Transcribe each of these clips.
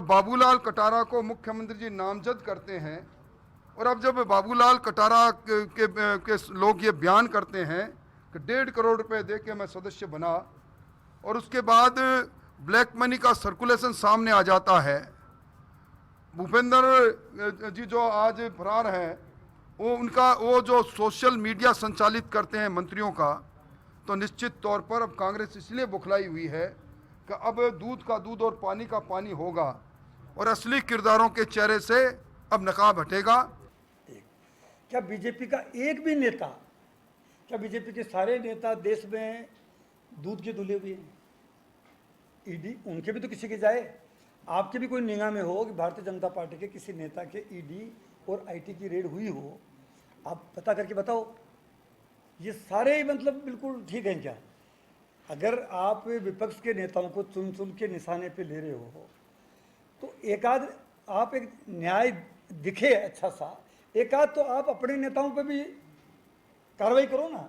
बाबूलाल कटारा को मुख्यमंत्री जी नामजद करते हैं, और अब जब बाबूलाल कटारा के लोग ये बयान करते हैं कि 1.5 करोड़ रुपए दे के मैं सदस्य बना, और उसके बाद ब्लैक मनी का सर्कुलेशन सामने आ जाता है। भूपेंद्र जी जो आज फरार हैं, वो जो सोशल मीडिया संचालित करते हैं मंत्रियों का, तो निश्चित तौर पर अब कांग्रेस इसलिए बुखलाई हुई है कि अब दूध का दूध और पानी का पानी होगा, और असली किरदारों के चेहरे से अब नकाब हटेगा। क्या बीजेपी का एक भी नेता, क्या बीजेपी के सारे नेता देश में दूध के धुले हुए हैं? ईडी उनके भी तो किसी के जाए, आपके भी कोई निगाह में हो कि भारतीय जनता पार्टी के किसी नेता के ईडी और आईटी की रेड हुई हो, आप पता करके बताओ। ये सारे मतलब बिल्कुल ठीक हैं क्या? अगर आप विपक्ष के नेताओं को चुन चुन के निशाने पे ले रहे हो, तो एक आध आप एक न्याय दिखे अच्छा सा, एक आध तो आप अपने नेताओं पे भी कार्रवाई करो ना।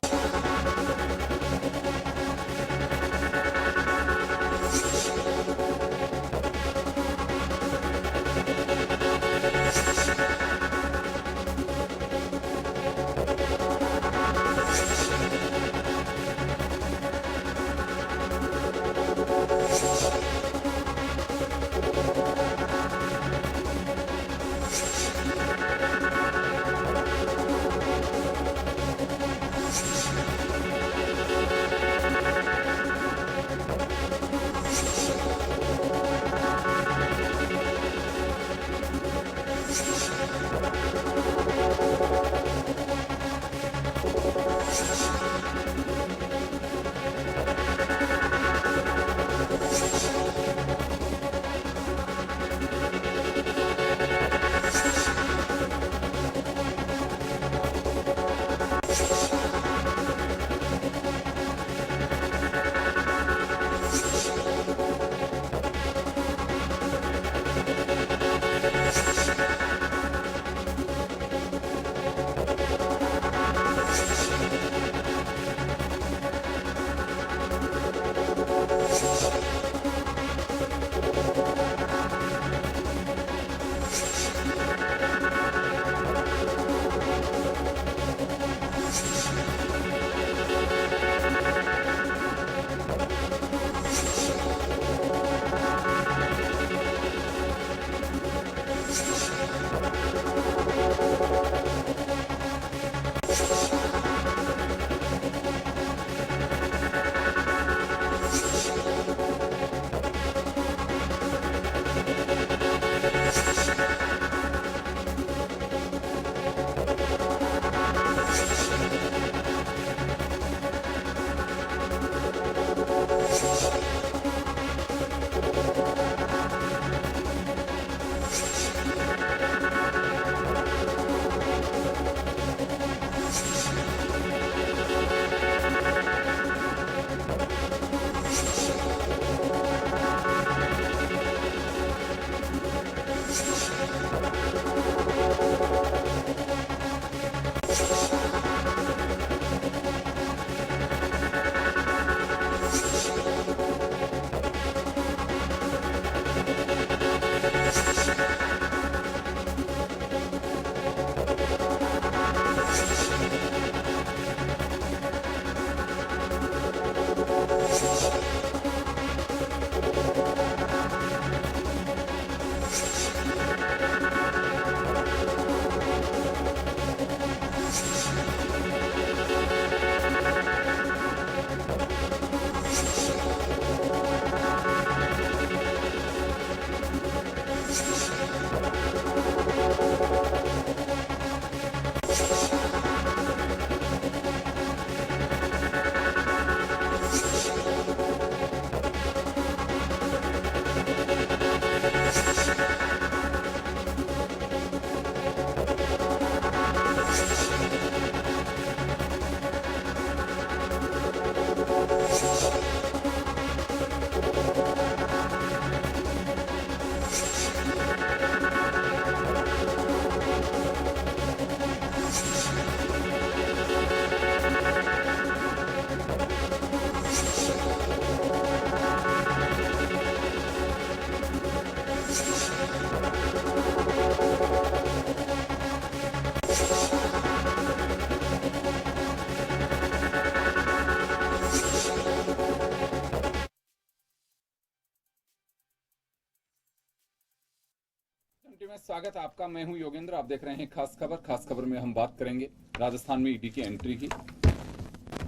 में स्वागत है आपका। मैं हूं योगेंद्र, आप देख रहे हैं खास खबर। खास खबर में हम बात करेंगे राजस्थान में ईडी की एंट्री की।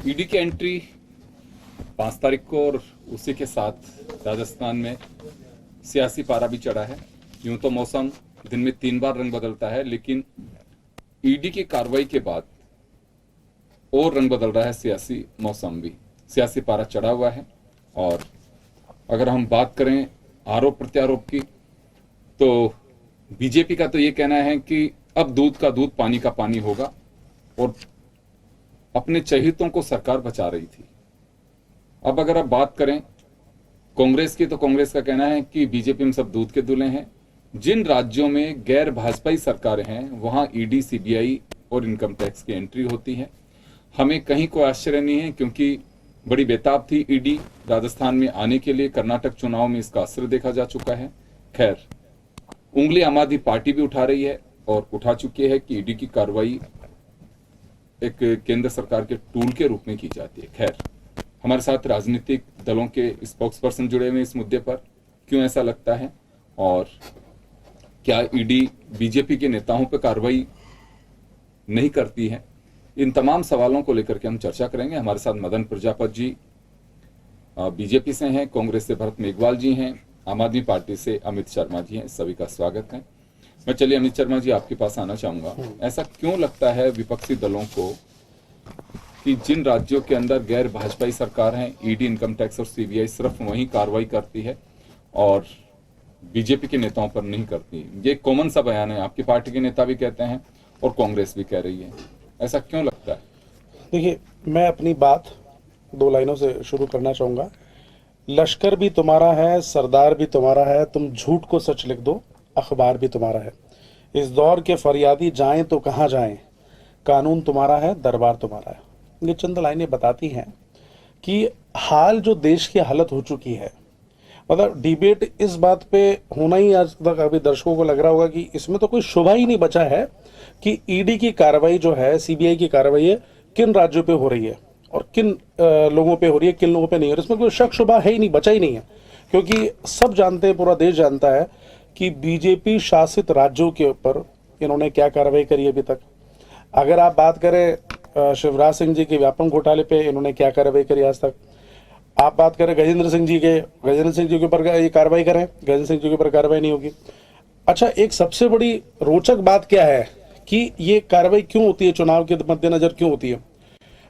ईडी की एंट्री 5 तारीख को और उसी के साथ राजस्थान में सियासी पारा भी चढ़ा है। यूं तो मौसम दिन में 3 बार रंग बदलता है, लेकिन ईडी की कार्रवाई के बाद और रंग बदल रहा है सियासी मौसम भी। सियासी पारा चढ़ा हुआ है और अगर हम बात करें आरोप प्रत्यारोप की, तो बीजेपी का तो ये कहना है कि अब दूध का दूध पानी का पानी होगा और अपने चहेतों को सरकार बचा रही थी। अब अगर आप बात करें कांग्रेस की, तो कांग्रेस का कहना है कि बीजेपी में सब दूध के दूल्हे हैं। जिन राज्यों में गैर भाजपाई सरकारें हैं वहां ईडी, सीबीआई और इनकम टैक्स की एंट्री होती है। हमें कहीं कोई आश्चर्य नहीं है, क्योंकि बड़ी बेताब थी ईडी राजस्थान में आने के लिए। कर्नाटक चुनाव में इसका असर देखा जा चुका है। खैर, उंगली आम आदमी पार्टी भी उठा रही है और उठा चुकी है कि ईडी की कार्रवाई एक केंद्र सरकार के टूल के रूप में की जाती है। खैर, हमारे साथ राजनीतिक दलों के स्पोक्स पर्सन जुड़े हुए इस मुद्दे पर। क्यों ऐसा लगता है और क्या ईडी बीजेपी के नेताओं पर कार्रवाई नहीं करती है, इन तमाम सवालों को लेकर के हम चर्चा करेंगे। हमारे साथ मदन प्रजापत जी बीजेपी से हैं, कांग्रेस से भरत मेघवाल जी हैं, आम आदमी पार्टी से अमित शर्मा जी हैं। सभी का स्वागत है। मैं चलिए अमित शर्मा जी आपके पास आना चाहूंगा। ऐसा क्यों लगता है विपक्षी दलों को कि जिन राज्यों के अंदर गैर भाजपाई सरकार है, ईडी, इनकम टैक्स और सीबीआई सिर्फ वहीं कार्रवाई करती है और बीजेपी के नेताओं पर नहीं करती? ये कॉमन सा बयान है, आपकी पार्टी के नेता भी कहते हैं और कांग्रेस भी कह रही है। ऐसा क्यों लगता है? देखिए, मैं अपनी बात 2 लाइनों से शुरू करना चाहूँगा। लश्कर भी तुम्हारा है, सरदार भी तुम्हारा है, तुम झूठ को सच लिख दो, अखबार भी तुम्हारा है। इस दौर के फरियादी जाएं तो कहाँ जाएं, कानून तुम्हारा है, दरबार तुम्हारा है। ये चंद लाइनें बताती हैं कि हाल जो देश की हालत हो चुकी है, मतलब डिबेट इस बात पे होना ही आज तक अभी दर्शकों को लग रहा होगा कि इसमें तो कोई शुबा ही नहीं बचा है कि ईडी की कार्रवाई जो है, सीबीआई की कार्रवाई है, किन राज्यों पे हो रही है और किन लोगों पे हो रही है, किन लोगों पे नहीं हो रही। इसमें कोई शक शुबा है ही नहीं, बचा ही नहीं है, क्योंकि सब जानते हैं, पूरा देश जानता है कि बीजेपी शासित राज्यों के ऊपर इन्होंने क्या कार्रवाई करी अभी तक। अगर आप बात करें शिवराज सिंह जी के व्यापम घोटाले पे इन्होंने क्या कार्रवाई करी आज तक। आप बात करें गजेंद्र सिंह जी के ऊपर ये कार्रवाई करें, गजेंद्र सिंह जी के ऊपर कार्रवाई नहीं होगी। अच्छा, एक सबसे बड़ी रोचक बात क्या है कि ये कार्रवाई क्यों होती है, चुनाव के मद्देनजर क्यों होती है।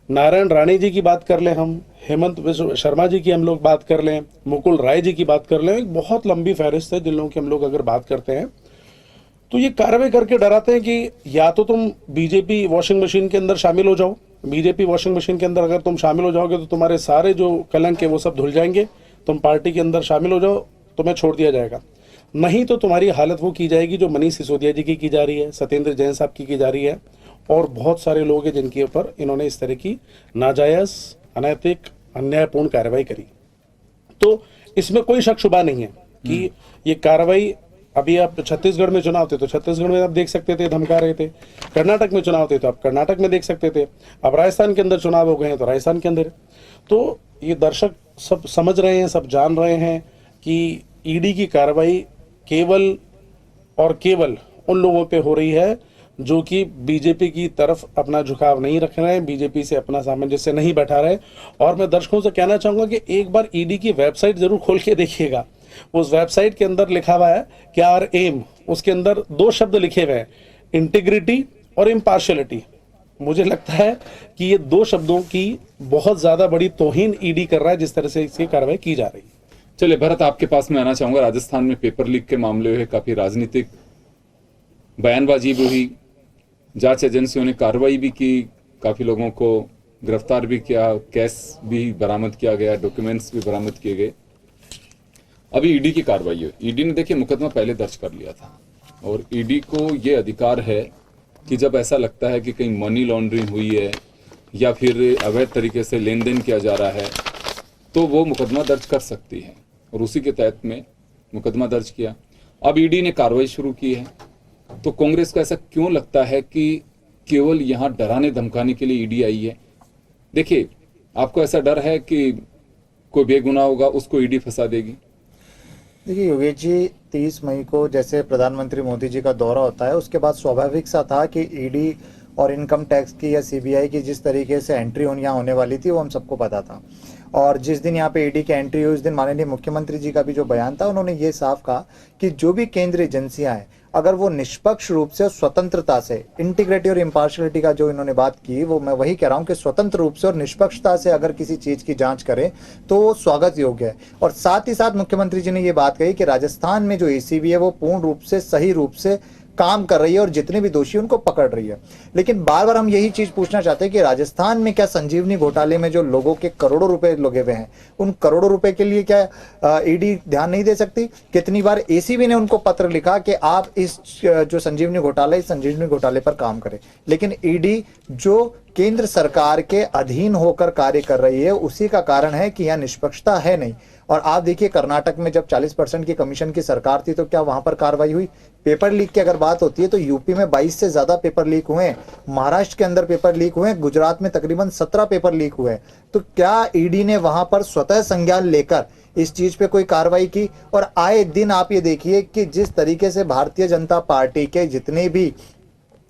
नारायण राणे जी की बात कर लें हम, हेमंत विश्व शर्मा जी की हम लोग बात कर लें, मुकुल राय जी की बात कर लें, एक बहुत लंबी फहरिस्त है जिन लोगों की हम लोग अगर बात करते हैं तो ये कार्रवाई करके डराते हैं कि या तो तुम बीजेपी वॉशिंग मशीन के अंदर शामिल हो जाओ, बीजेपी वॉशिंग मशीन के अंदर अगर तुम शामिल हो जाओगे तो तुम्हारे सारे जो कलंक है वो सब धुल जाएंगे, तुम पार्टी के अंदर शामिल हो जाओ, तुम्हें छोड़ दिया जाएगा। नहीं तो तुम्हारी हालत वो की जाएगी जो मनीष सिसोदिया जी की जा रही है, सत्येंद्र जैन साहब की जा रही है और बहुत सारे लोग हैं जिनके ऊपर इन्होंने इस तरह की नाजायज, अनैतिक, अन्यायपूर्ण कार्रवाई करी। तो इसमें कोई शक शुबा नहीं है कि ये कार्रवाई, अभी आप छत्तीसगढ़ में चुनाव थे तो छत्तीसगढ़ में आप देख सकते थे, धमका रहे थे। कर्नाटक में चुनाव थे तो आप कर्नाटक में देख सकते थे। अब राजस्थान के अंदर चुनाव हो गए हैं तो राजस्थान के अंदर। तो ये दर्शक सब समझ रहे हैं, सब जान रहे हैं कि ईडी की कार्रवाई केवल और केवल उन लोगों पे हो रही है जो कि बीजेपी की तरफ अपना झुकाव नहीं रख रहे हैं, बीजेपी से अपना सामंजस्य नहीं बैठा रहे। और मैं दर्शकों से कहना चाहूंगा कि एक बार ईडी की वेबसाइट जरूर खोल के देखिएगा। उस वेबसाइट के अंदर लिखा हुआ है कि आर एम, उसके अंदर 2 शब्द लिखे हुए हैं, इंटीग्रिटी और इम्पार्शियलिटी। मुझे लगता है कि ये 2 शब्दों की बहुत ज्यादा बड़ी तौहीन ईडी कर रहा है जिस तरह से इसकी कार्रवाई की जा रही है। चलिए भरत, आपके पास मैं आना चाहूंगा। राजस्थान में पेपर लीक के मामले हुए, काफी राजनीतिक बयानबाजी भी हुई, जांच एजेंसियों ने कार्रवाई भी की, काफी लोगों को गिरफ्तार भी किया, कैश भी बरामद किया गया, डॉक्यूमेंट्स भी बरामद किए गए। अभी ईडी की कार्रवाई हुई। ईडी ने देखिए मुकदमा पहले दर्ज कर लिया था और ईडी को यह अधिकार है कि जब ऐसा लगता है कि कहीं मनी लॉन्ड्रिंग हुई है या फिर अवैध तरीके से लेन देन किया जा रहा है तो वो मुकदमा दर्ज कर सकती है और उसी के तहत में मुकदमा दर्ज किया। अब ईडी ने कार्रवाई शुरू की है। तो कांग्रेस को ऐसा क्यों लगता है कि केवल यहां डराने धमकाने के लिए ईडी आई है? देखिए, आपको ऐसा डर है कि कोई बेगुनाह होगा उसको ईडी फंसा देगी? देखिए योगेश जी, 30 मई को जैसे प्रधानमंत्री मोदी जी का दौरा होता है, उसके बाद स्वाभाविक सा था कि ईडी और इनकम टैक्स की या सीबीआई की जिस तरीके से एंट्री यहाँ होने वाली थी वो हम सबको पता था। और जिस दिन यहाँ पे ईडी की एंट्री हुई उस दिन माननीय मुख्यमंत्री जी का भी जो बयान था, उन्होंने ये साफ कहा कि जो भी केंद्रीय एजेंसियां हैं अगर वो निष्पक्ष रूप से, स्वतंत्रता से, इंटीग्रिटी और इम्पार्शियलिटी का जो इन्होंने बात की, वो मैं वही कह रहा हूँ कि स्वतंत्र रूप से और निष्पक्षता से अगर किसी चीज की जांच करें तो वो स्वागत योग्य है। और साथ ही साथ मुख्यमंत्री जी ने ये बात कही कि राजस्थान में जो एसीबी है वो पूर्ण रूप से, सही रूप से काम कर रही है और जितने भी दोषी उनको पकड़ रही है। लेकिन बार बार हम यही चीज पूछना चाहते हैं कि राजस्थान में क्या संजीवनी घोटाले में जो लोगों के करोड़ों रुपए लगे हुए हैं, उन करोड़ों रुपए के लिए क्या ईडी ध्यान नहीं दे सकती? कितनी बार एसीबी ने उनको पत्र लिखा कि आप इस जो संजीवनी घोटाला, इस संजीवनी घोटाले पर काम करें, लेकिन ईडी जो केंद्र सरकार के अधीन होकर कार्य कर रही है, उसी का कारण है कि यहाँ निष्पक्षता है नहीं। और आप देखिए कर्नाटक में जब 40% की कमीशन की सरकार थी तो क्या वहां पर कार्रवाई हुई? पेपर लीक की अगर बात होती है तो यूपी में 22 से ज्यादा पेपर लीक हुए हैं, महाराष्ट्र के अंदर पेपर लीक हुए हैं, गुजरात में तकरीबन 17 पेपर लीक हुए हैं। तो क्या ईडी ने वहां पर स्वतः संज्ञान लेकर इस चीज पे कोई कार्रवाई की? और आए दिन आप ये देखिए कि जिस तरीके से भारतीय जनता पार्टी के जितने भी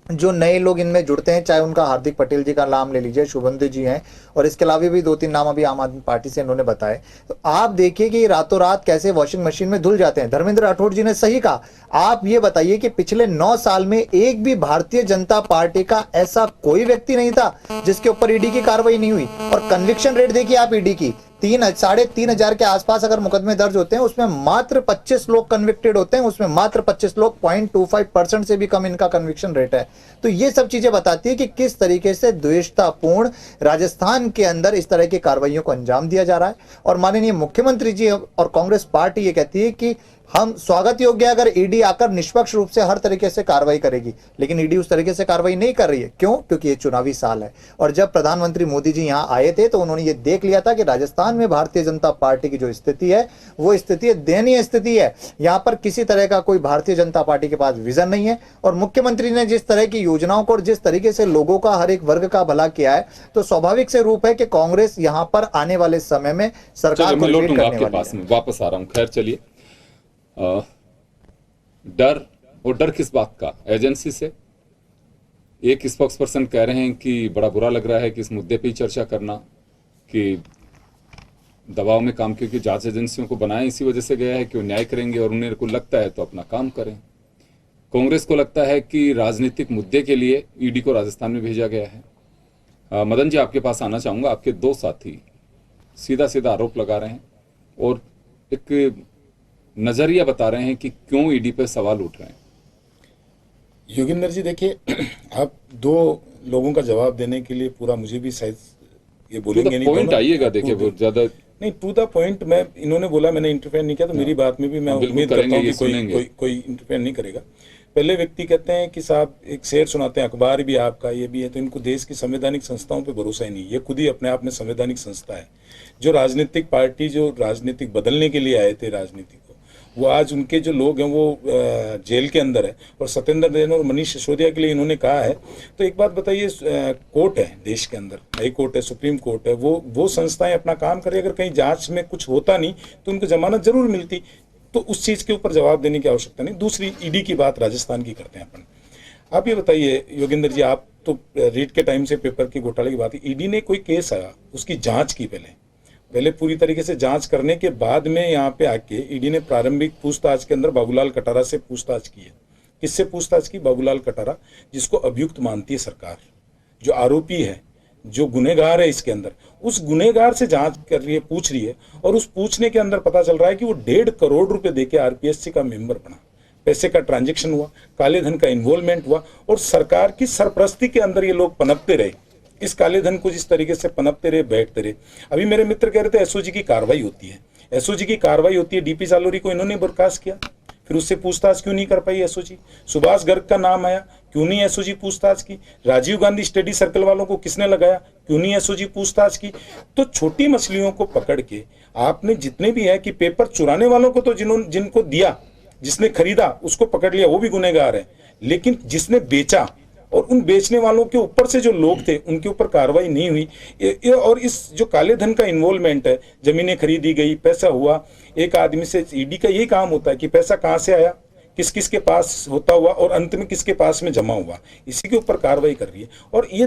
जो नए लोग इनमें जुड़ते हैं, चाहे उनका हार्दिक पटेल जी का नाम ले लीजिए, शुभेंदु जी हैं, और इसके अलावा भी 2-3 नाम अभी आम आदमी पार्टी से इन्होंने बताए, तो आप देखिए कि रातों रात कैसे वॉशिंग मशीन में धुल जाते हैं। धर्मेंद्र राठौड़ जी ने सही कहा। आप ये बताइए कि पिछले 9 साल में एक भी भारतीय जनता पार्टी का ऐसा कोई व्यक्ति नहीं था जिसके ऊपर ईडी की कार्रवाई नहीं हुई। और कन्विक्शन रेट देखिए आप ईडी की, 3,500 के आसपास अगर मुकदमे दर्ज होते हैं उसमें मात्र 25 लोग कन्विक्टेड होते हैं, उसमें मात्र 25 लोग, 0.25% से भी कम इनका कन्विक्शन रेट है। तो ये सब चीजें बताती है कि किस तरीके से द्वेषतापूर्ण राजस्थान के अंदर इस तरह की कार्रवाइयों को अंजाम दिया जा रहा है। और माननीय मुख्यमंत्री जी और कांग्रेस पार्टी ये कहती है कि हम स्वागत योग्य अगर ईडी आकर निष्पक्ष रूप से हर तरीके से कार्रवाई करेगी, लेकिन ईडी उस तरीके से कार्रवाई नहीं कर रही है। क्यों? क्योंकि ये चुनावी साल है। और जब प्रधानमंत्री मोदी जी यहां आए थे तो उन्होंने ये देख लिया था कि राजस्थान में भारतीय जनता पार्टी की जो स्थिति है वो स्थिति दयनीय स्थिति है। यहां पर किसी तरह का कोई भारतीय जनता पार्टी के पास विजन नहीं है। और मुख्यमंत्री ने जिस तरह की योजनाओं को और जिस तरीके से लोगों का, हर एक वर्ग का भला किया है, तो स्वाभाविक से रूप है कि कांग्रेस यहां पर आने वाले समय में सरकार को लीड करने आपके वाली पास है। में वापस आ रहा हूं। खैर चलिए, डर, और डर किस बात का? एजेंसी से। एक स्पोक्स पर्सन कह रहे हैं कि बड़ा बुरा लग रहा है कि इस मुद्दे पे ही चर्चा करना, कि दबाव में काम, क्योंकि जांच एजेंसियों को बनाया इसी वजह से गया है कि वो न्याय करेंगे और उन्हें को लगता है तो अपना काम करें। कांग्रेस को लगता है कि राजनीतिक मुद्दे के लिए ईडी को राजस्थान में भेजा गया है। मदन जी, आपके पास आना चाहूंगा। आपके 2 साथी सीधा सीधा आरोप लगा रहे हैं और एक नजरिया बता रहे हैं कि क्यों ईडी पे सवाल उठ रहे हैं। योगेंद्र जी देखिए, आप 2 लोगों का जवाब देने के लिए पूरा मुझे भी शायद ये बोलेंगे नहीं। पॉइंट आइएगा, देखिए वो ज्यादा नहीं, टू द पॉइंट। मैं इन्होंने बोला, मैंने इंटरफेयर नहीं किया, तो मेरी बात में भी मैं उम्मीद करता हूँ कि कोई इंटरफेयर नहीं करेगा। पहले व्यक्ति कहते हैं कि साहब एक शेर सुनाते हैं, अखबार भी आपका, ये भी है, तो इनको देश की संवैधानिक संस्थाओं पे भरोसा ही नहीं। ये खुद ही अपने आप में संवैधानिक संस्था है। जो राजनीतिक पार्टी, जो राजनीतिक बदलने के लिए आए थे राजनीति को, वो आज उनके जो लोग हैं वो जेल के अंदर है। और सत्येंद्र जैन और मनीष सिसोदिया के लिए इन्होंने कहा है। तो एक बात बताइए, कोर्ट है देश के अंदर, हाई कोर्ट है, सुप्रीम कोर्ट है, वो संस्थाएं अपना काम करें। अगर कहीं जांच में कुछ होता नहीं तो उनको जमानत जरूर मिलती। तो उस चीज के ऊपर जवाब देने की आवश्यकता नहीं। दूसरी, ईडी की बात राजस्थान की करते हैं अपन। आप ये बताइए योगेंद्र जी, आप तो रीट के टाइम से पेपर के घोटाले की बात, ईडी ने कोई केस आया, उसकी जांच की पहले पूरी तरीके से जांच करने के बाद में यहाँ पे आके ईडी ने प्रारंभिक पूछताछ के अंदर बाबूलाल कटारा से पूछताछ की है। किससे पूछताछ की? बाबूलाल कटारा, जिसको अभियुक्त मानती है सरकार, जो आरोपी है, जो गुनहगार है इसके अंदर, उस गुनहगार से जांच कर रही है, पूछ रही है। और उस पूछने के अंदर पता चल रहा है कि वो 1.5 करोड़ रुपए देके आरपीएससी का मेंबर बना, पैसे का ट्रांजैक्शन हुआ, काले धन का इन्वॉल्वमेंट हुआ, और सरकार की सरपरस्ती के अंदर ये लोग पनपते रहे। इस काले धन को जिस तरीके से पनपते रहे, बैठते रहे। अभी मेरे मित्र कह रहे थे एसओजी की कार्रवाई होती है, एसओजी की कार्रवाई होती है। डीपी जालोरी को इन्होंने बर्खास्त किया, फिर उससे पूछताछ क्यों नहीं कर पाई एसओजी? सुभाष गर्ग का नाम आया, क्यों नहीं एसओजी पूछताछ की? राजीव गांधी स्टडी सर्कल वालों को किसने लगाया, क्यों नहीं एसओजी पूछताछ की? तो छोटी मछलियों को पकड़ के आपने जितने भी है कि पेपर चुराने वालों को तो जिनको दिया, जिसने खरीदा उसको पकड़ लिया, वो भी गुनहगार है। लेकिन जिसने बेचा और उन बेचने वालों के ऊपर से जो लोग थे उनके ऊपर कार्रवाई नहीं हुई। और इस जो काले धन का इन्वॉल्वमेंट है, जमीनें खरीदी गई, पैसा हुआ एक आदमी से, ईडी का यही काम होता है कि पैसा कहाँ से आया, किस किस के पास होता हुआ और अंत में किसके पास में जमा हुआ, इसी के ऊपर कार्रवाई कर रही है। और ये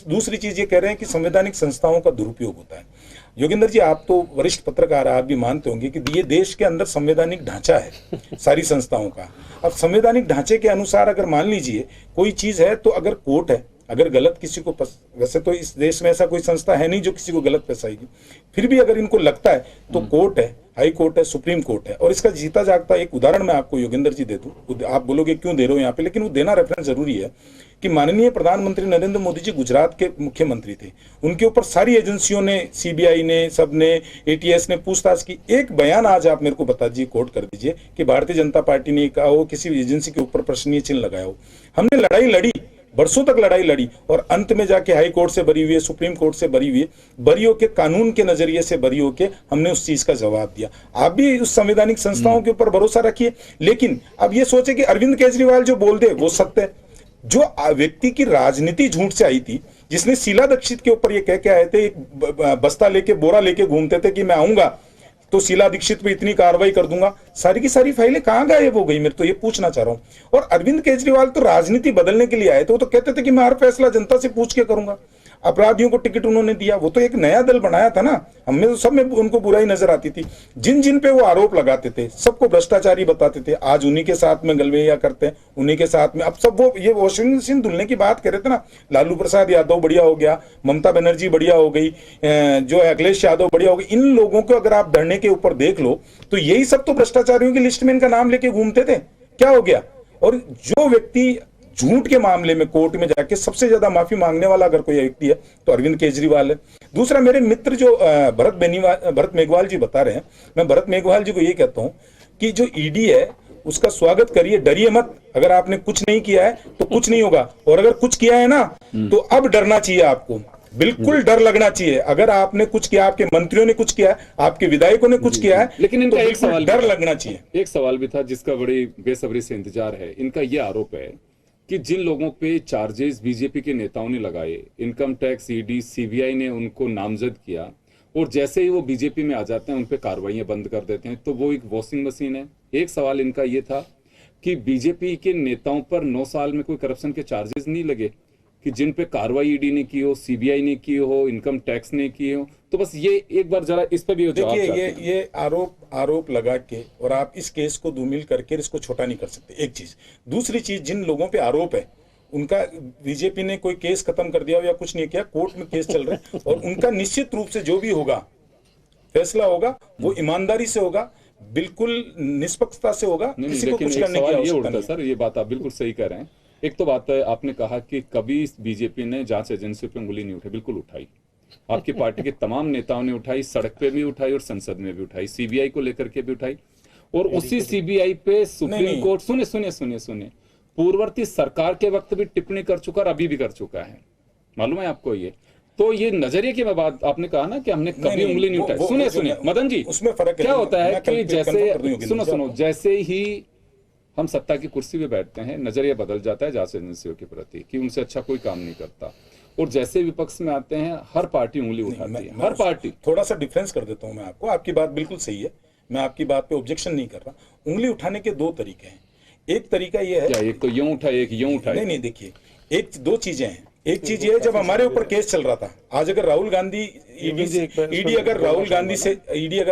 दूसरी चीज ये कह रहे हैं कि संवैधानिक संस्थाओं का दुरुपयोग होता है। योगेंद्र जी, आप तो वरिष्ठ पत्रकार, आप भी मानते होंगे कि ये देश के अंदर संवैधानिक ढांचा है सारी संस्थाओं का। अब संवैधानिक ढांचे के अनुसार अगर मान लीजिए कोई चीज है, तो अगर कोर्ट है, अगर गलत किसी को वैसे तो इस देश में ऐसा कोई संस्था है नहीं जो किसी को गलत फंसाएगी, फिर भी अगर इनको लगता है तो कोर्ट है, हाई कोर्ट है, सुप्रीम कोर्ट है। और इसका जीता जागता एक उदाहरण मैं आपको योगेंद्र जी दे दूं, आप बोलोगे क्यों दे रहे हो यहाँ पे, लेकिन वो देना रेफरेंस जरूरी है कि माननीय प्रधानमंत्री नरेंद्र मोदी जी गुजरात के मुख्यमंत्री थे, उनके ऊपर सारी एजेंसियों ने, सीबीआई ने, सबने, एटीएस ने पूछताछ की। एक बयान आज आप मेरे को बता दीजिए, कोट कर दीजिए कि भारतीय जनता पार्टी ने कहा हो, किसी एजेंसी के ऊपर प्रश्नीय चिन्ह लगाया हो। हमने लड़ाई लड़ी, बरसों तक लड़ाई लड़ी, और अंत में जाके हाई कोर्ट से बरी हुई है, सुप्रीम कोर्ट से बरी हुई है, बरी होके, कानून के नजरिए से बरी होके हमने उस चीज का जवाब दिया। आप भी उस संवैधानिक संस्थाओं के ऊपर भरोसा रखिए, लेकिन अब ये सोचे कि अरविंद केजरीवाल जो बोल दे वो सत्य है। जो व्यक्ति की राजनीति झूठ से आई थी, जिसने शीला दीक्षित के ऊपर ये कह के आए थे, एक बस्ता लेके, बोरा लेके घूमते थे कि मैं आऊंगा तो शीला दीक्षित पे इतनी कार्रवाई कर दूंगा, सारी की सारी फाइलें कहां गायब हो गई, मैं तो ये पूछना चाह रहा हूं। और अरविंद केजरीवाल तो राजनीति बदलने के लिए आए थे, वो तो कहते थे कि मैं हर फैसला जनता से पूछ के करूंगा। अपराधियों को टिकट उन्होंने दिया, वो तो एक नया दल बनाया था ना, हमें तो सब में उनको बुराई नजर आती थी। जिन जिन पे वो आरोप लगाते थे सबको भ्रष्टाचारी बताते थे, आज उन्हीं के साथ में गलवेया करते हैं, उन्हीं के साथ में अब सब वो ये वॉशिंग मशीन धुलने की बात कर रहे थे ना, लालू प्रसाद यादव बढ़िया हो गया, ममता बनर्जी बढ़िया हो गई, जो अखिलेश यादव बढ़िया हो गई। इन लोगों को अगर आप धरने के ऊपर देख लो तो यही सब तो भ्रष्टाचारियों की लिस्ट में इनका नाम लेके घूमते थे, क्या हो गया। और जो व्यक्ति झूठ के मामले में कोर्ट में जाके सबसे ज्यादा माफी मांगने वाला अगर कोई व्यक्ति है तो अरविंद केजरीवाल है। दूसरा, मेरे मित्र जो भरत मेघवाल जी बता रहे हैं, मैं भरत मेघवाल जी को ये कहता हूं कि जो ईडी है उसका स्वागत करिए, डरिए मत। अगर आपने कुछ नहीं किया है तो कुछ नहीं होगा, और अगर कुछ किया है ना तो अब डरना चाहिए आपको, बिल्कुल डर लगना चाहिए। अगर आपने कुछ किया, आपके मंत्रियों ने कुछ किया है, आपके विधायकों ने कुछ किया है, लेकिन इनका तो एक सवाल डर लगना चाहिए। एक सवाल भी था जिसका बड़ी बेसब्री से इंतजार है। इनका यह आरोप है कि जिन लोगों पे चार्जेस बीजेपी के नेताओं ने लगाए, इनकम टैक्स, ईडी, सीबीआई ने उनको नामजद किया, और जैसे ही वो बीजेपी में आ जाते हैं उन पे कार्रवाइयां बंद कर देते हैं, तो वो एक वॉशिंग मशीन है। एक सवाल इनका ये था कि बीजेपी के नेताओं पर 9 साल में कोई करप्शन के चार्जेस नहीं लगे, कि जिन पे कार्रवाई ईडी ने की हो, सीबीआई ने की हो, इनकम टैक्स ने की हो। तो बस ये एक बार जरा इस पे भी देखिए, ये आरोप लगा के और आप इस केस को धूमिल करके इसको छोटा नहीं कर सकते, एक चीज। दूसरी चीज, जिन लोगों पे आरोप है उनका बीजेपी ने कोई केस खत्म कर दिया हो या कुछ नहीं किया, कोर्ट में केस चल रहे हैं, और उनका निश्चित रूप से जो भी होगा फैसला होगा वो ईमानदारी से होगा, बिल्कुल निष्पक्षता से होगा, किसी को कुछ करने की आवश्यकता नहीं। सर, ये बात आप बिल्कुल सही कह रहे हैं। एक तो बात है, आपने कहा कि कभी बीजेपी ने जांच एजेंसी पे उंगली नहीं उठाई, बिल्कुल उठाई। आपकी पार्टी के तमाम नेताओं ने उठाई, सड़क पे भी उठाई और संसद में भी उठाई, सीबीआई को लेकर के भी उठाई, और उसी सीबीआई पे सुप्रीम कोर्ट, सुनिए, पूर्ववर्ती सरकार के वक्त भी टिप्पणी कर चुका और अभी भी कर चुका है, मालूम है आपको ये। तो ये नजरिए की बात आपने कहा ना कि हमने कभी उंगली नहीं उठाई। सुनिए मदन जी, उसमें फर्क क्या होता है कि जैसे सुनो, जैसे ही हम सत्ता की कुर्सी पे बैठते हैं, नजरिया बदल जाता है जांच एजेंसियों के प्रति कि उनसे अच्छा कोई काम नहीं करता, और जैसे विपक्ष में आते हैं हर पार्टी उंगली उठाती है, हर पार्टी। थोड़ा सा डिफरेंस कर देता हूं मैं आपको, आपकी बात बिल्कुल सही है, मैं आपकी बात पे ऑब्जेक्शन नहीं कर रहा। उंगली उठाने के 2 तरीके हैं। एक तरीका ये है, एक तो यूं उठाए, एक यूं उठाए। नहीं, देखिए, 2 चीजें हैं। एक चीज ये है, जब हमारे ऊपर केस चल रहा था, आज अगर राहुल गांधी ईडी अगर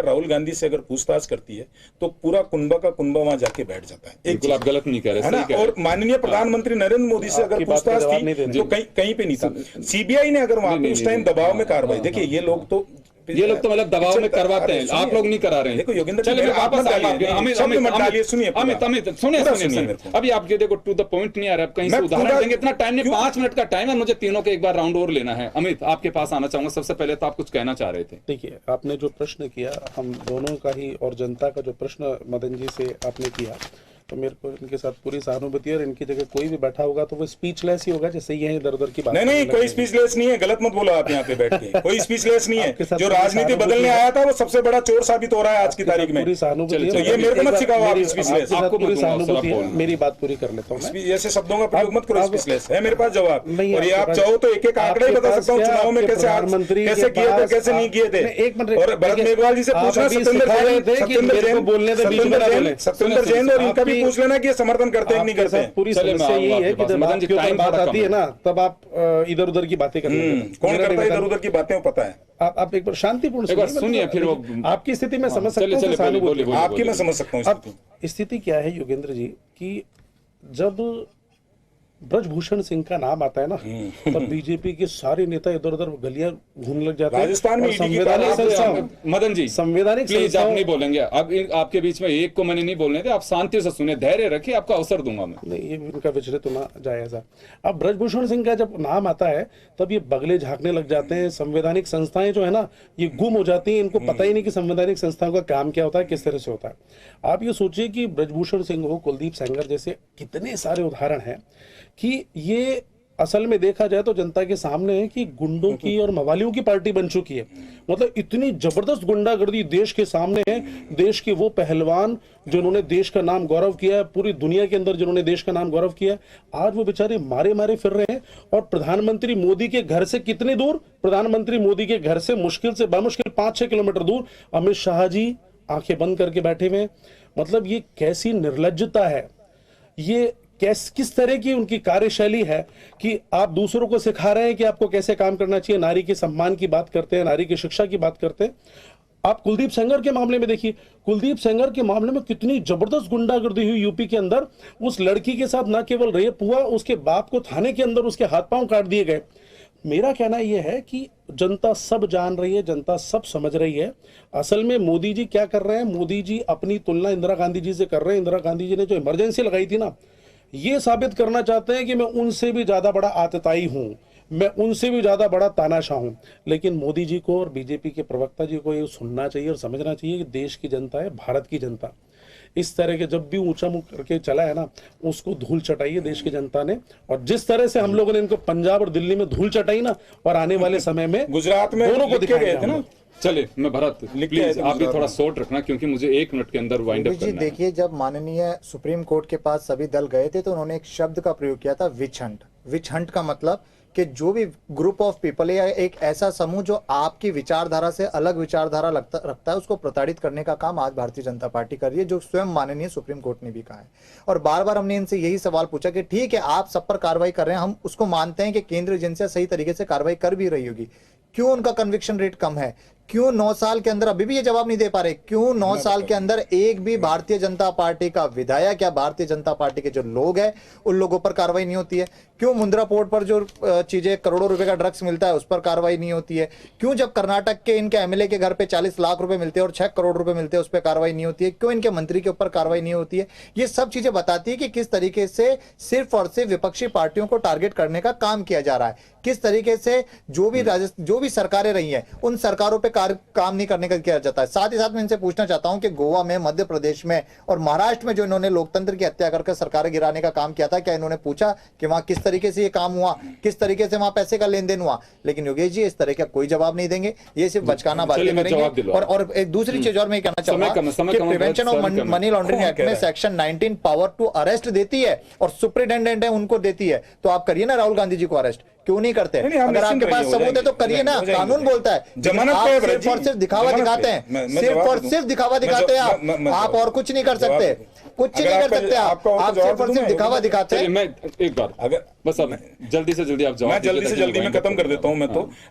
राहुल गांधी से अगर पूछताछ करती है तो पूरा कुनबा का कुनबा वहां जाके बैठ जाता है। बिल्कुल आप गलत नहीं कह रहे, है ना। और माननीय प्रधानमंत्री नरेंद्र मोदी से अगर पूछताछ थी तो कहीं पे नहीं था। सीबीआई ने अगर वहां पे उस टाइम दबाव में कार्रवाई, देखिए ये लोग तो मतलब दबाव में करवाते हैं, आप लोग नहीं करा रहे हैं। देखो योगेंद्र, सुनिए, अभी आप ये देखो, टू द पॉइंट नहीं आ रहा, कहीं से उदाहरण देंगे, इतना टाइम नहीं, 5 मिनट का टाइम है, मुझे तीनों के एक बार राउंड और लेना है। अमित, आपके पास आना चाहूंगा। सबसे पहले तो आप कुछ कहना चाह रहे थे। देखिए, आपने जो प्रश्न किया, हम दोनों का ही और जनता का जो प्रश्न मदन जी से आपने किया, तो मेरे को इनके साथ पूरी सहानुभूति है, और इनकी जगह कोई भी बैठा होगा तो वो स्पीचलेस ही होगा, जैसे ये इधर उधर की बात। नहीं नहीं, कोई स्पीचलेस नहीं है, गलत मत बोलो आप यहाँ पे बैठ के। कोई स्पीचलेस नहीं है। जो राजनीति बदलने आया था वो सबसे बड़ा चोर साबित हो रहा है आज की तारीख में। पूरी सहानुभूति तो ये मेरे को मत सिखाओ आप स्पीचलेस। आपको पूरी सहानुभूति है, मेरी बात पूरी कर लेता हूँ। ऐसे शब्दों का प्रयोग मत करो। स्पीचलेस है मेरे पास जवाब, और ये आप चाहो तो एक एक आंकड़ा ही बता सकता हूँ चुनाव में कैसे किए थे, कैसे नहीं किए थे। और भरत मेघवाल जी से पूछना, सत्येंद्र जैन और इनका भी पूछ लेना कि ये समर्थन करते हैं नहीं करते हैं। पूरी समस्या यही है कि जब आपके ऊपर बात आती है ना, तब आप इधर उधर की बातें करते हैं। कौन करता है इधर उधर की बातें, पता है। आप एक बार शांतिपूर्ण सुनिए, फिर वो आपकी स्थिति में समझ सकता हूँ, आपकी मैं समझ सकता हूँ। स्थिति क्या है योगेंद्र जी कि जब ब्रजभूषण सिंह का नाम आता है ना, तब बीजेपी के सारे नेता इधर उधर गलियां घूमने लग जाते हैं। राजस्थान में संवैधानिक संस्थाओं, मदन जी संवैधानिक प्लीज आप नहीं बोलेंगे। अब आपके बीच में एक को मैंने नहीं बोलने थे, आप शांति से सुने, धैर्य रखिए, आपका अवसर दूंगा मैं। नहीं, ये इनका विचलित होना जायज है। अब ब्रजभूषण सिंह का जब नाम आता है तब ये बगले झांकने लग जाते हैं। संवैधानिक संस्थाएं जो है ना, ये गुम हो जाती हैं, इनको पता ही नहीं कि संवैधानिक संस्थाओं का काम क्या होता है, किस तरह से होता है। आप ये सोचिए कि ब्रजभूषण सिंह हो, कुलदीप सेंगर जैसे कितने सारे उदाहरण हैं कि ये असल में देखा जाए तो जनता के सामने है कि गुंडों की और मवालियों की पार्टी बन चुकी है। मतलब इतनी जबरदस्त गुंडागर्दी देश के सामने है। देश के वो पहलवान जिन्होंने देश का नाम गौरव किया है, पूरी दुनिया के अंदर जिन्होंने देश का नाम गौरव किया, आज वो बेचारे मारे मारे फिर रहे हैं। और प्रधानमंत्री मोदी के घर से कितने दूर, प्रधानमंत्री मोदी के घर से मुश्किल से बामुश्किल 5-6 किलोमीटर दूर अमित शाह जी आंखें बंद करके बैठे हुए हैं। मतलब ये कैसी निर्लज्जता है, ये किस तरह की उनकी कार्यशैली है कि आप दूसरों को सिखा रहे हैं कि आपको कैसे काम करना चाहिए। नारी के सम्मान की बात करते हैं, नारी की शिक्षा की बात करते हैं। आप कुलदीप सेंगर के मामले में देखिए, कुलदीप सेंगर के मामले में कितनी जबरदस्त गुंडागर्दी हुई यूपी के अंदर। उस लड़की के साथ न केवल रेप हुआ, उसके बाप को थाने के अंदर उसके हाथ पांव काट दिए गए। मेरा कहना यह है कि जनता सब जान रही है, जनता सब समझ रही है। असल में मोदी जी क्या कर रहे हैं, मोदी जी अपनी तुलना इंदिरा गांधी जी से कर रहे हैं। इंदिरा गांधी जी ने जो इमरजेंसी लगाई थी ना, ये साबित करना चाहते हैं कि मैं उनसे भी ज्यादा बड़ा आतताई हूं, मैं उनसे भी ज्यादा बड़ा तानाशाह हूं। लेकिन मोदी जी को और बीजेपी के प्रवक्ता जी को ये सुनना चाहिए और समझना चाहिए कि देश की जनता है, भारत की जनता। इस तरह के जब भी ऊंचा मुंह करके चला है ना, उसको धूल चटाई है देश की जनता ने। और जिस तरह से हम लोगों ने इनको पंजाब और दिल्ली में धूल चटाई ना, और आने वाले समय में गुजरात में दोनों को दिखाया गए थे ना। चलिए, मैं भरत प्लीज आप भी थोड़ा शॉर्ट रखना, क्योंकि मुझे 1 मिनट के अंदर वाइंड अप जी करना है। देखिए, जब माननीय सुप्रीम कोर्ट के पास सभी दल गए थे तो उन्होंने एक शब्द का प्रयोग किया था, विच हंट। विच हंट का मतलब कि जो भी ग्रुप ऑफ पीपल या एक ऐसा समूह जो आपकी विचारधारा से अलग विचारधारा रखता है, उसको प्रताड़ित करने का काम आज भारतीय जनता पार्टी कर रही है, जो स्वयं माननीय सुप्रीम कोर्ट ने भी कहा है। और बार बार हमने इनसे यही सवाल पूछा कि ठीक है, आप सब पर कार्रवाई कर रहे हैं, हम उसको मानते हैं कि केंद्रीय एजेंसियां सही तरीके से कार्रवाई कर भी रही होगी, क्यों उनका कन्विक्शन रेट कम है? क्यों 9 साल के अंदर अभी भी ये जवाब नहीं दे पा रहे? क्यों 9 साल के अंदर एक भी भारतीय जनता पार्टी का विधायक या भारतीय जनता पार्टी के जो लोग हैं उन लोगों पर कार्रवाई नहीं होती है? क्यों मुंद्रा पोर्ट पर जो चीजें करोड़ों रुपए का ड्रग्स मिलता है उस पर कार्रवाई नहीं होती है? क्यों जब कर्नाटक के इनके एमएलए के घर पे 40 लाख रुपए मिलते हैं और 6 करोड़ रुपए मिलते हैं उस पर कार्रवाई नहीं होती है? क्यों इनके मंत्री के ऊपर कार्रवाई नहीं होती है? ये सब चीजें बताती है कि किस तरीके से सिर्फ और सिर्फ विपक्षी पार्टियों को टारगेट करने का काम किया जा रहा है। किस तरीके से जो भी सरकारें रही हैं उन सरकारों पे काम नहीं करने का किया जाता है। साथ ही साथ मैं इनसे पूछना चाहता हूं कि गोवा में, मध्य प्रदेश में और महाराष्ट्र में जो इन्होंने लोकतंत्र की हत्या करके सरकारें गिराने का काम किया था, क्या इन्होंने पूछा कि वहां किस तरीके से ये काम हुआ, किस तरिके से वहां पैसे का लेन देन हुआ? लेकिन योगेश जी इस तरह का कोई जवाब नहीं देंगे, ये सिर्फ बचकाना बातें करेंगे। और एक दूसरी चीज और मैं कहना चाहूंगा कि prevention of money laundering act में सेक्शन 19 पावर टू अरेस्ट देती है और सुप्रिटेंडेंट है उनको देती है। तो आप करिए ना राहुल गांधी जी को अरेस्ट, क्यों नहीं करते? अगर आपके पास सबूत है तो करिए ना, कानून बोलता है। जमानत आप सिर्फ और सिर्फ दिखावा दिखाते हैं, सिर्फ और सिर्फ दिखावा दिखाते हैं आप और कुछ नहीं कर सकते, कुछ नहीं कर सकते आप सिर्फ और सिर्फ दिखावा दिखाते हैं। मैं एक बार अगर बस अब जल्दी से जल्दी आप जवाब, मैं जल्दी से जल्दी में खत्म कर देता हूं।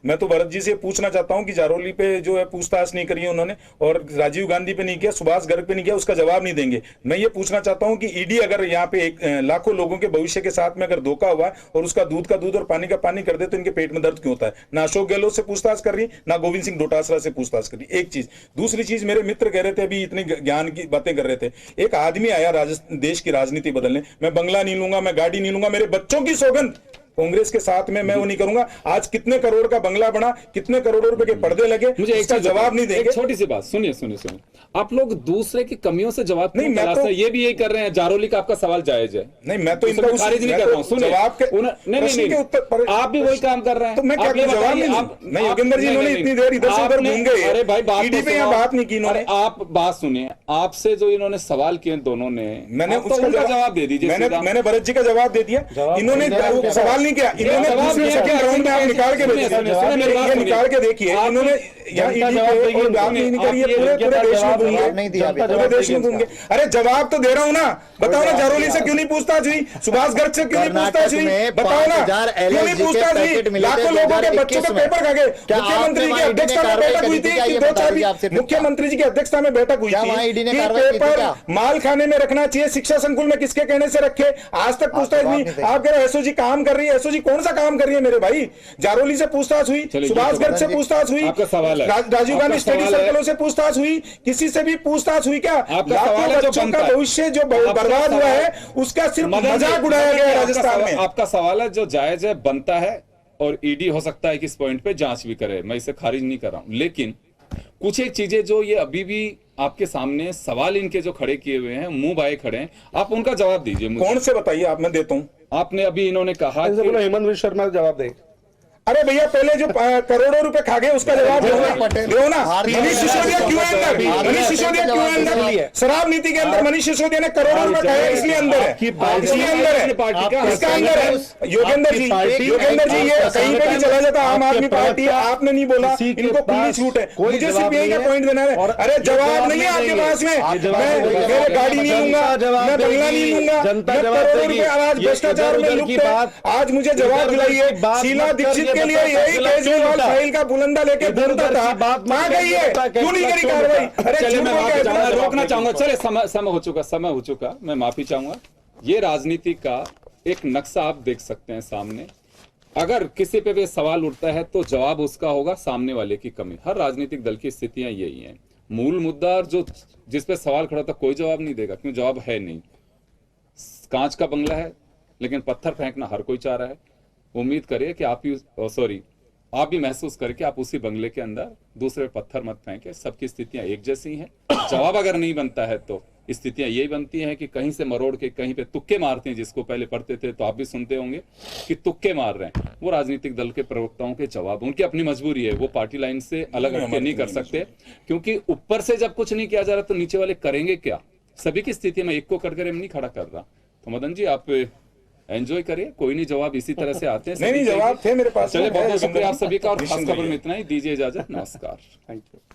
मैं तो भरत जी से पूछना चाहता हूं कि जारोली पे जो है पूछताछ नहीं करी उन्होंने, और राजीव गांधी पे नहीं किया, सुभाष गर्ग पे नहीं किया, उसका जवाब नहीं देंगे। मैं ये पूछना चाहता हूं कि ईडी अगर यहाँ पे लाखों लोगों के भविष्य के साथ में अगर धोखा हुआ और उसका दूध का दूध और पानी का पानी कर दे तो इनके पेट में दर्द क्यों होता है? ना अशोक गहलोत से पूछताछ कर रही, ना गोविंद सिंह डोटासरा से पूछताछ कर रही। एक चीज। दूसरी चीज, मेरे मित्र कह रहे थे अभी, इतनी ज्ञान की बातें कर रहे थे, एक आदमी आया देश की राजनीति बदलने, मैं बंगला नहीं लूंगा, मैं गाड़ी नहीं लूंगा, मेरे बच्चों की सौगंध कांग्रेस के साथ में मैं वो नहीं करूंगा। आज कितने करोड़ का बंगला बना, कितने करोड़ों रुपए के पर्दे लगे, मुझे एक इसका चीज जवाब नहीं देंगे। एक छोटी सी बात सुनिए सुनिए सुनिए, आप लोग दूसरे की कमियों से जवाब नहीं, क्यों मैं तलाशते तो- हैं? ये भी यही कर रहे हैं। जारोली का आपका सवाल जायज है, नहीं, मैं तो उसको इनका मैं खारिज नहीं मैं कर तो रहा हूं। सुनिए, जवाब के नहीं प्रश्न नहीं के उत्तर नहीं, आप भी वही काम कर रहे हैं। तो मैं क्या आप ये जवाब बताइए, नहीं आप नहीं, योगेंद्र जी, इन्होंने इतनी देर इधर से उधर आपने- घूम गए। अरे भाई बात ईडी तो पे यहाँ सुनो। बात नहीं की इन्होंने। अरे आप बात सुनिए, आपसे जो इन्होंने सवाल किए दोनों ने, मैंने आप तो उसका उनका जवाब दे दीजिए सीधा। मैंने भरत जी का जवाब दे दिया। जवाब इन्होंने नहीं दिया, सवाल नहीं किया, इन्होंने जवाब दूसरे नहीं सेकंड किया। राउंड में आप निकाल के भेजिए। सुनिए, मेरी बात ये सुनिए। निकाल के देखिए, आप- इन्होंने यहाँ जनता ईडी जवाब पे देगी, और बात सुनिए, नहीं करी है, आप ये पूरे जनता देश में जवाब घूम देगी। गए, जवाब नहीं दिया अभी पूरे तक। देश में घूम गए। अरे जवाब तो दे रहा हूँ ना, बताओ ना जारोली से क्यों नहीं पूछताछ हुई, सुभाष गर्ग से क्यों नहीं कर्नाटक पूछताछ हुई, में बताओ ना 5000 क्यों नहीं LSG के पूछताछ पैकेट हुई। मिले थे लाखों लोगों के बच्चों 2021 के में। पेपर खा गए। क्या मुख्यमंत्री आपने की वहाँ ईडी ने अध्यक्षता में कार्रवाई बैठक हुई करी थी थी क्या? कि ये दो बता चार दीजिए आपसे निपटा। मुख्यमंत्री जी की अध्यक्षता में बैठक हुई क्या थी वहाँ ईडी ने कि कार्रवाई की थी पेपर क्या? माल खाने में रखना चाहिए, शिक्षा संकुल में किसके कहने से रखे, आज तक पूछताछ जवाब नहीं। नहीं देंगे। आप कह रहे हैं एसओजी काम कर रही है, एसओजी कौन सा काम कर रही है मेरे भाई? जारोली से पूछताछ हुई, चलिए, सुभाष ये तो गर्ग से बता पूछताछ हुई, आपका सवाल है। राजीव गांधी आपका स्टडी सवाल है। सर्कलों से पूछताछ हुई, किसी से भी पूछताछ हुई क्या? आपका लाखों सवाल है जो बच्चों बनता का है। भविष्य जो आपका बर्बाद हुआ सवाल- है उसका सिर्फ मदन जी, मजाक उड़ाया मदन गया जी, है आपका राजस्थान सवाल- में। आपका सवाल है जो जायज है, बनता है, और ईडी हो सकता है कि इस पॉइंट पे जांच भी करे, मैं इसे खारिज नहीं कर रहा हूं। लेकिन कुछ एक चीजें जो ये अभी भी आपके सामने सवाल इनके जो खड़े किए हुए हैं, मुंह बाए खड़े हैं, आप उनका जवाब दीजिए मुझे। कौन से बताइए आप, मैं देता हूँ। आपने अभी इन्होंने कहा इनसे बोलो कि हेमंत विश्व शर्मा जवाब दे। अरे भैया पहले जो करोड़ों रुपए खा गए उसका जवाब दो ना। पटेल। दो ना। भारतीय मनीष सिसोदिया क्यों है अंदर? मनीष सिसोदिया क्यों है अंदर? शराब नीति के अंदर मनीष सिसोदिया ने करोड़ों रुपए खाए, इसलिए अंदर है, इसलिए अंदर है, पार्टी का इसका अंदर है। योगेंद्र जी, योगेंद्र जी, ये कहीं पे भी चला जाता आम आदमी पार्टी, आपने नहीं बोला, इनको खुली छूट है। मुझे सिर्फ यही का पॉइंट देना है। अरे जवाब नहीं है आपके पास में, मैं मेरे गाड़ी नहीं लूंगा, मैं बंगला नहीं लूंगा, मैं करोड़ों रुपए आज भ्रष्टाचार में लुप्त है। आज मुझे जवाब दिलाइए। शीला दीक्षित के लिए यही केजरीवाल फाइल का बुलंदा लेके घूमता था, कहाँ गई है, क्यों नहीं करी कार्रवाई? अरे चलिए, झूठ मैं बोल के माफी चाहूंगा, इतना रोकना जवाब चाहूंगा। चले, समय हो चुका, मैं माफी चाहूंगा। ये राजनीति का एक नक्शा आप देख सकते हैं सामने। अगर किसी पे भी सवाल उठता है तो जवाब उसका होगा सामने वाले की कमी। हर राजनीतिक दल की स्थितियां यही हैं। मूल मुद्दा जो जिस पे सवाल खड़ा था कोई जवाब नहीं देगा, क्यों? जवाब है नहीं। कांच का बंगला है, लेकिन पत्थर फेंकना हर कोई चाह रहा है। उम्मीद करिए कि आप भी महसूस करें कि आप उसी बंगले के अंदर दूसरे पत्थर मत फेंके। सबकी स्थितियां एक जैसी हैं। जवाब अगर नहीं बनता है तो स्थितियां यही बनती हैं कि कहीं से मरोड़ के कहीं पे तुक्के मारते हैं। जिसको पहले पढ़ते थे तो आप भी सुनते होंगे कि तुक्के मार रहे हैं। वो राजनीतिक दल के प्रवक्ताओं के जवाब, उनकी अपनी मजबूरी है, वो पार्टी लाइन से अलग हटके नहीं कर सकते, क्योंकि ऊपर से जब कुछ नहीं किया जा रहा तो नीचे वाले करेंगे क्या? सभी की स्थिति में एक को कटकर नहीं खड़ा कर रहा। तो मदन जी, आप एंजॉय करिए, कोई नहीं, जवाब इसी तरह से आते हैं। नहीं, जवाब थे मेरे पास। चलिए, बहुत बहुत शुक्रिया आप सभी का, और खास खबर में इतना ही। दीजिए इजाजत, नमस्कार। Thank you.